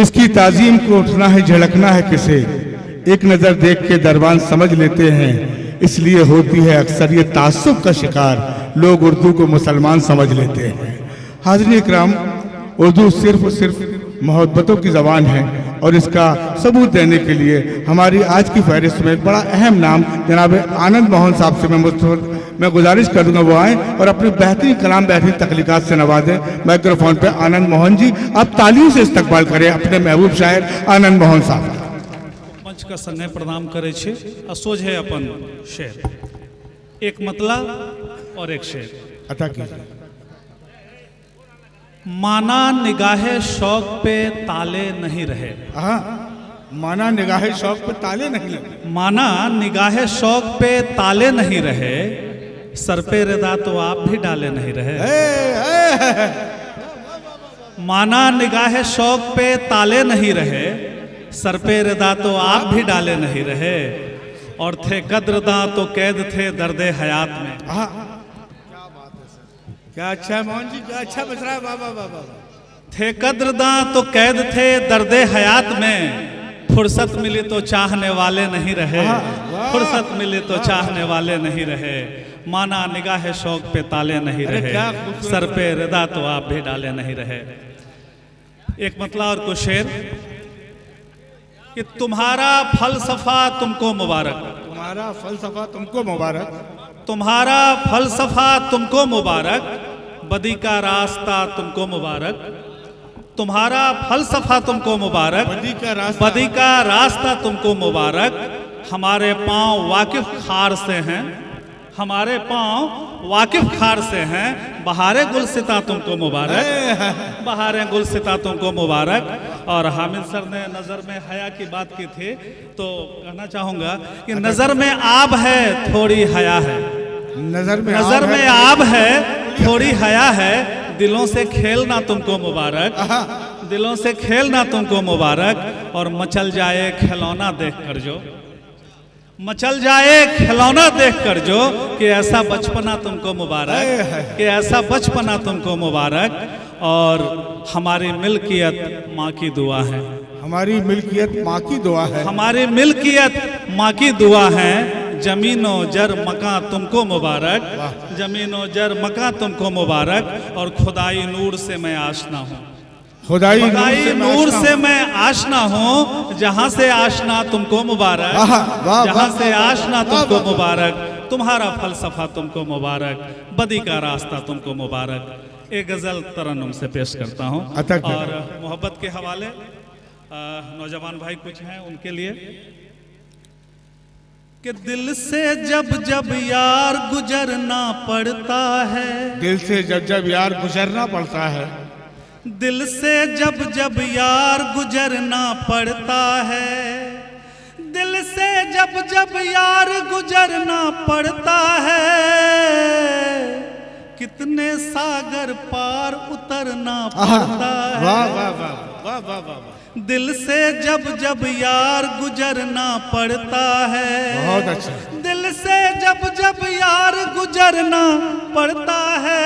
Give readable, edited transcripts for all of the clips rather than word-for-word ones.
किसकी ताजीम को उठना है, झलकना है किसे, एक नजर देख के दरबान समझ लेते हैं, इसलिए होती है अक्सर ये तासुब का शिकार, लोग उर्दू को मुसलमान समझ लेते हैं। हाज़रीन इकराम, उर्दू सिर्फ और सिर्फ मोहब्बतों की ज़बान है और इसका सबूत देने के लिए हमारी आज की फहरिस्त में एक बड़ा अहम नाम जनाब आनंद मोहन साहब से मैं गुजारिश करूंगा वो आए और अपने बेहतरीन कलाम बेहतरीन तख्लीकात से नवाजें। माइक्रोफोन पे आनंद मोहन जी, आप तालियों से इस्तकबाल करें अपने महबूब शायर आनंद मोहन साहब। मंच का सन्ने प्रणाम करे छे। असोज है अपन शेर, एक मतला और एक शेर अता कीजिए। माना निगाहे शौक पे ताले नहीं रहे। हाँ, माना निगाहे शौक पे ताले नहीं लगे। माना निगाहे शौक पे ताले नहीं रहे, सर पे रिदा तो आप भी डाले नहीं रहे। माना निगाहे शौक पे ताले नहीं रहे, सर पे रिदा तो आप भी डाले नहीं रहे, और थे कद्रदां तो कैद थे दर्दे हयात में। क्या अच्छा है मोहन जी, क्या अच्छा बच रहा है। वाह वाह वाह वाह। थे कद्रदां तो कैद थे दर्दे हयात में, फुर्सत मिली तो चाहने वाले नहीं रहे, फुर्सत मिली तो चाहने वाले नहीं रहे। माना निगाह शौक पे ताले नहीं रहे, सर पे रिदा तो आप भी डाले नहीं रहे। एक मतला और कुछ शेर कि तुम्हारा फलसफा तुमको मुबारक, तुम्हारा फलसफा तुमको मुबारक, तुम्हारा फलसफा तुमको मुबारक, बदी का रास्ता तुमको मुबारक, तुम्हारा फलसफा तुमको मुबारक, बदी का रास्ता तुमको मुबारक। हमारे पांव वाकिफ खार से हैं, हमारे पांव वाकिफ खार से हैं, बहारे गुलसिता तुमको मुबारक, बहारे गुलसिता तुमको मुबारक। और हामिद सर ने नज़र में हया की बात की थी, तो कहना चाहूँगा कि नज़र में आब है थोड़ी हया है, नज़र में आब है थोड़ी हया है, दिलों से खेलना तुमको मुबारक, दिलों से खेलना तुमको मुबारक। और मचल जाए खिलौना देख कर जो, मचल जाए खिलौना देख कर जो, कि ऐसा बचपना तुमको मुबारक, कि ऐसा बचपना तुमको मुबारक। और हमारी मिल्कियत माँ की दुआ है, हमारी मिल्कियत माँ की दुआ है, हमारी मिल्कियत माँ की दुआ है। जमीनो जर मकां तुमको मुबारक, जमीनो जर मकां तुमको मुबारक। और खुदाई नूर से मैं आशना हूँ, खुदाई नूर से मैं आशना हूँ, जहाँ से आशना तुमको मुबारक, जहाँ से आशना तुमको मुबारक। तुम्हारा फलसफा तुमको मुबारक, बदी का रास्ता तुमको मुबारक। एक गजल तरन्नुम से पेश करता हूँ और मोहब्बत के हवाले नौजवान भाई कुछ हैं उनके लिए कि दिल से जब जब यार गुजरना पड़ता है, दिल से जब जब यार गुजरना पड़ता है, दिल से जब जब यार गुजरना पड़ता है, दिल से जब जब यार गुजरना पड़ता है, कितने सागर पार उतरना पड़ता है। वाह वाह वाह वाह वाह वाह। दिल से जब जब यार गुजरना पड़ता है, बहुत अच्छा। दिल से जब जब यार गुजरना पड़ता है,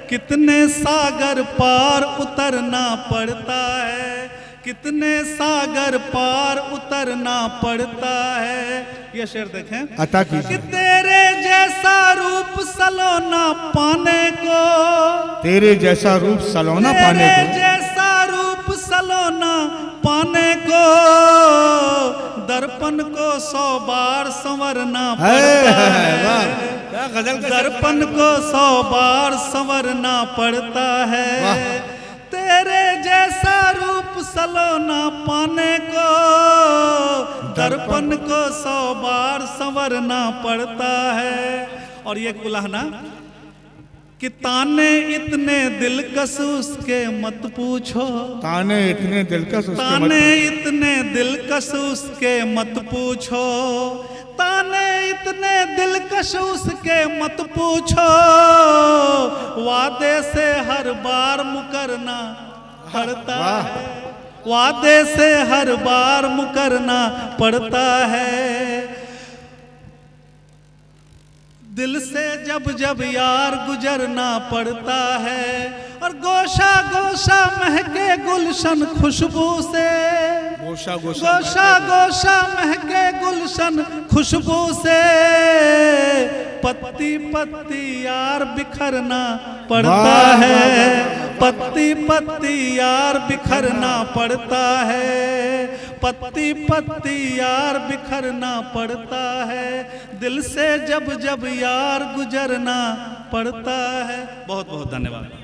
कितने सागर पार उतरना पड़ता है, कितने सागर पार उतरना पड़ता है। ये शेर देखें अता कीजिए। कि तेरे जैसा रूप सलोना पाने को, तेरे जैसा रूप सलोना पाने को, तेरे जैसा रूप सलोना पाने को, दर्पण को 100 बार संवरना पड़ता है, दर्पण को 100 बार संवरना पड़ता है। तेरे जैसा रूप सलोना पाने को, दर्पण को 100 बार संवरना पड़ता है। और ये कुलाहना कि ताने इतने दिलकश उसके मत पूछो, ताने इतने दिलकश उसके ताने इतने दिलकश उसके मत पूछो, ताने इतने दिलकश उसके मत पूछो, वादे से हर बार मुकरना पड़ता है, वादे से हर बार मुकरना पड़ता है। दिल से जब जब यार गुजरना पड़ता है, और गोशा गोशा महके गुलशन खुशबू से, गोशा गोशा गोशा गोशा महके गुलशन खुशबू से, पत्ती पत्ती यार बिखरना पड़ता है, पत्ती पत्ती यार बिखरना पड़ता है, पत्ती पत्ती यार बिखरना पड़ता है, दिल से जब जब यार गुजरना पड़ता है। बहुत बहुत धन्यवाद।